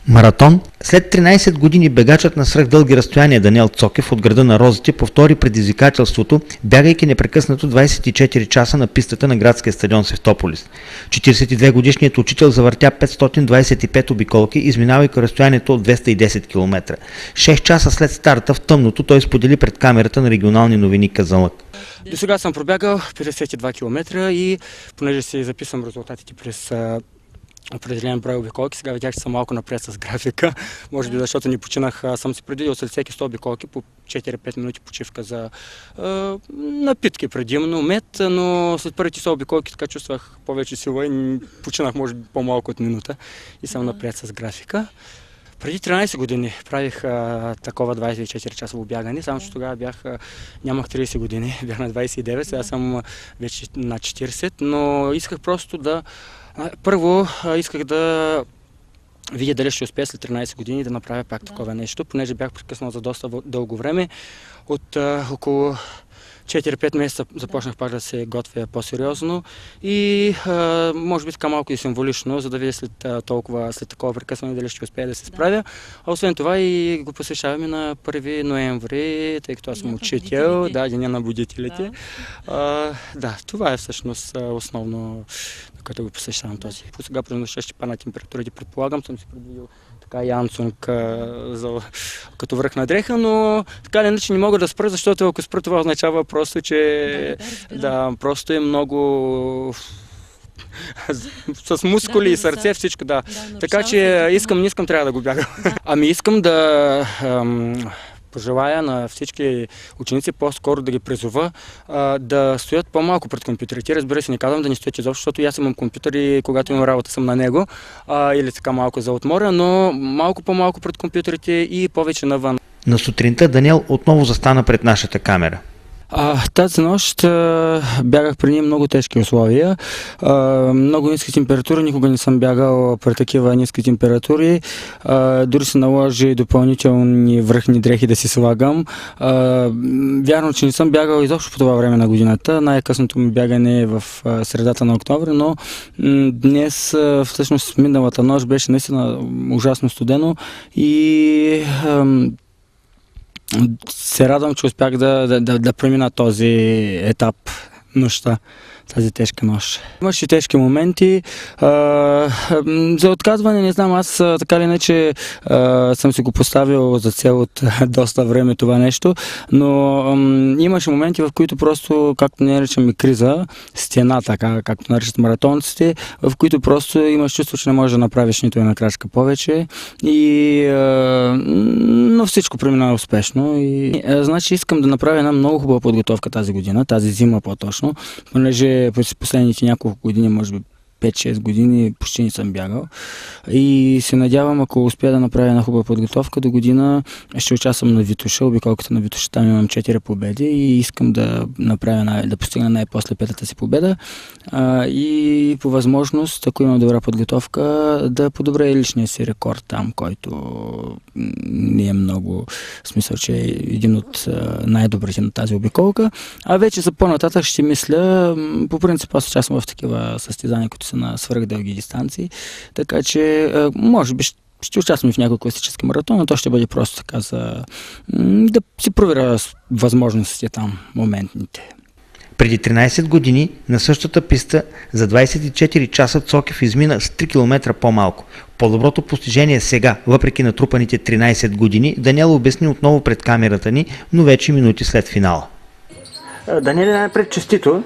Маратон. След 13 години бегачът на свръхдълги разстояния Даниел Цокев от града на Розите повтори предизвикателството, бягайки непрекъснато 24 часа на пистата на градския стадион Севтополис. 42-годишният учител завъртя 525 обиколки, изминавайки разстоянието от 210 км. 6 часа след старта в тъмното той сподели пред камерата на регионални новини Казанлък. До сега съм пробягал 52 км и понеже си записвам резултатите през определен брой обиколки, сега видях, че съм малко напред с графика. Може би защото не починах, съм си предвидил след всеки 100 обиколки по 4-5 минути почивка за напитки предимно, мед, но след първите 100 обиколки така чувствах повече сила и починах може би по-малко от минута и съм напред с графика. Преди 13 години правих такова 24-часово бягане, само че тогава нямах 30 години, бях на 29, сега съм вече на 40, но исках просто първо исках да видя дали ще успея след 13 години да направя пак такова нещо, понеже бях прекъснал за доста дълго време. От около 4-5 месеца започнах пак да се готвя по-сериозно и може би така малко и символично, за да видя след такова прекъсване дали ще успея да се справя. А освен това и го посещаваме на 1 ноември, тъй като аз съм учител, Деня на будителите. Това е всъщност основно, като го посещавам този. Сега през нощта ще падна температурите, предполагам, съм си предвидил така Янсунг като връх на дреха, но така или иначе не мога да спра, защото ако спра, това означава просто, че просто е много с мускули и сърце, всичко, Така че не искам, трябва да го бягам. Искам да пожелая на всички ученици по-скоро да ги призова да стоят по-малко пред компютрите. Разбира се, не казвам да не стоят изобщо, защото аз имам компютър и когато имам работа съм на него или така малко за отмора, но малко по-малко пред компютрите и повече навън. На сутринта Даниел отново застана пред нашата камера. Тази нощ бягах при много тежки условия, много ниски температури, никога не съм бягал при такива ниски температури, дори се наложи допълнителни връхни дрехи да си слагам. Вярно, че не съм бягал изобщо по това време на годината, най-късното ми бягане е в средата на октомври, но днес, всъщност миналата нощ беше наистина ужасно студено и се радвам, че успях да премина този етап нощта, тази тежка нощ. Имаше тежки моменти. За отказване не знам, аз така или иначе съм си го поставил за цел от доста време това нещо, но имаше моменти, в които просто, както наричаме криза, стена, така както наричат маратонците, в които просто имаш чувство, че не можеш да направиш нито една крачка повече, но всичко премина успешно. Значи искам да направя една много хубава подготовка тази година, тази зима по-точно, понеже през последните няколко години, може би 5-6 години почти не съм бягал и се надявам, ако успя да направя една хубава подготовка, до година ще участвам на Витоша, обиколката на Витоша, там имам 4 победи и искам да постигна най-после 5-та си победа и по възможност, ако имам добра подготовка, да подобря личния си рекорд там, който не е много, в смисъл, че е един от най-добрите на тази обиколка, а вече за по-нататък ще мисля, по принцип аз участвам в такива състезания, които са на свръхдълги дистанции, така че може би ще участвам в някой класически маратон, но то ще бъде просто така да си проверя възможностите там, моментните. Преди 13 години на същата писта за 24 часа Цокев измина с 3 км по-малко. По-доброто постижение сега, въпреки натрупаните 13 години, Даниел обясни отново пред камерата ни, но вече минути след финала. Даниел, най-пред честито.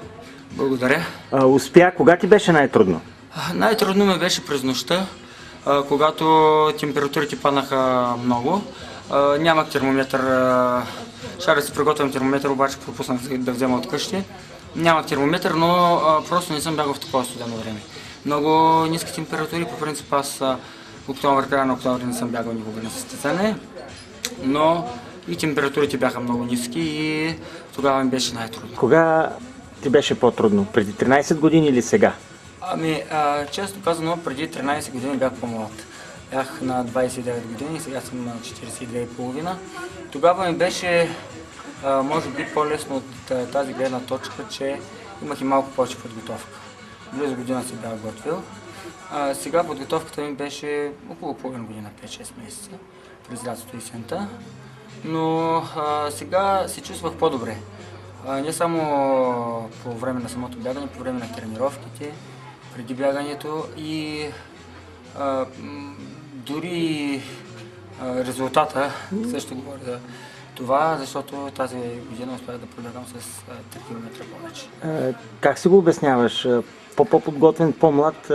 Благодаря. Успя. Кога ти беше най-трудно? Най-трудно ми беше през нощта, когато температурите паднаха много. Нямах термометър. Ще да си приготвям термометър, обаче пропуснах да взема от къщи. Нямах термометър, но просто не съм бягал в такова студено време. Много ниски температури, по принцип аз края на октомври не съм бягал никога на състезание, но и температурите бяха много ниски и тогава ми беше най-трудно. Кога ти беше по-трудно? Преди 13 години или сега? Често казано, преди 13 години бях по-млад. Бях на 29 години, сега съм на 42,5. Тогава ми беше, може би, по-лесно от тази гледна точка, че имах и малко повече подготовка. Близо година се бях готвил. Сега подготовката ми беше около половин година, 5-6 месеца, през лятото и есента. Но сега се чувствах по-добре. Не само по време на самото бягане, по време на тренировките, преди бягането и дори резултата също говори за това, защото тази година успях да пробягам с 3 км повече. Как си го обясняваш? По-подготвен, по-млад,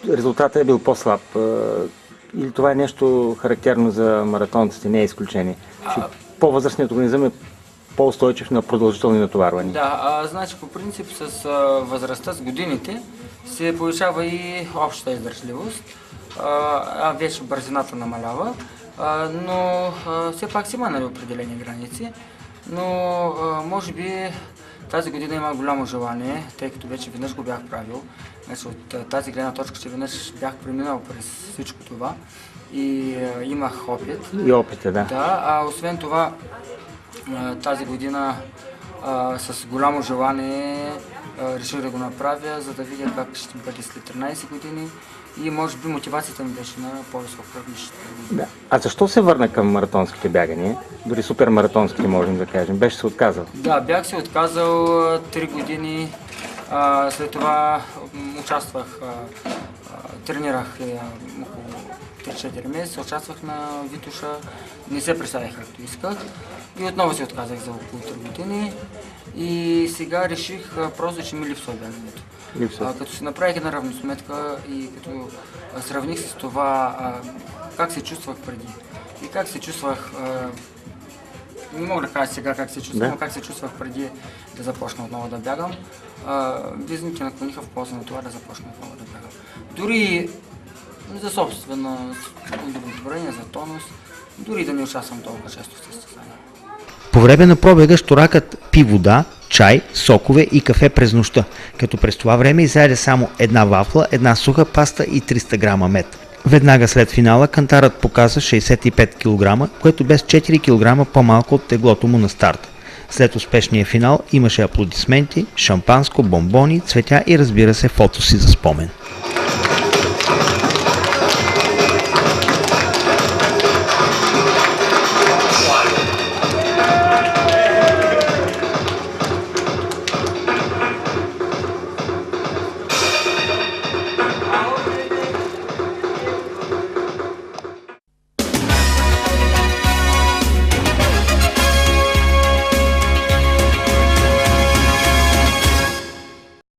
резултатът е бил по-слаб? Или това е нещо характерно за маратонците, не е изключение? По-възрастният организъм е по-устойчив на продължителни натоварвания. Да, значи по принцип с възрастта, с годините се повишава и общата издържливост, вече бързината намалява, но все пак си има определени граници, но може би тази година има голямо желание, тъй като вече веднъж го бях правил. Значи от тази гледна точка, че веднъж бях преминал през всичко това и имах опит. И опита, да. Да, освен това тази година с голямо желание реших да го направя, за да видя как ще бъде след 13 години и може би мотивацията ми беше на по-високо равнище. Да. А защо се върна към маратонските бягания? Дори супермаратонските можем да кажем. Беше се отказал? Да, бях се отказал 3 години. След това участвах, тренирах около 3-4 месеца, участвах на Витоша, не се представих както исках и отново се отказах за около 3 години и сега реших просто, че ми липсва бягането. Като си направих една равносметка и като сравних с това как се чувствах преди и как се чувствах, не мога да кажа сега как се чувствам, но как се чувствах преди да започна отново да бягам, визните наклониха в полза на това да започна отново да бягам. Дори за собствено удовлетворение, за тонус, дори да не участвам толкова често в състезания. По време на пробега щуракът пи вода, чай, сокове и кафе през нощта, като през това време изяде само една вафла, една суха паста и 300 грама мед. Веднага след финала кантарът показа 65 кг, което без 4 кг по-малко от теглото му на старт. След успешния финал имаше аплодисменти, шампанско, бомбони, цветя и разбира се фото си за спомен.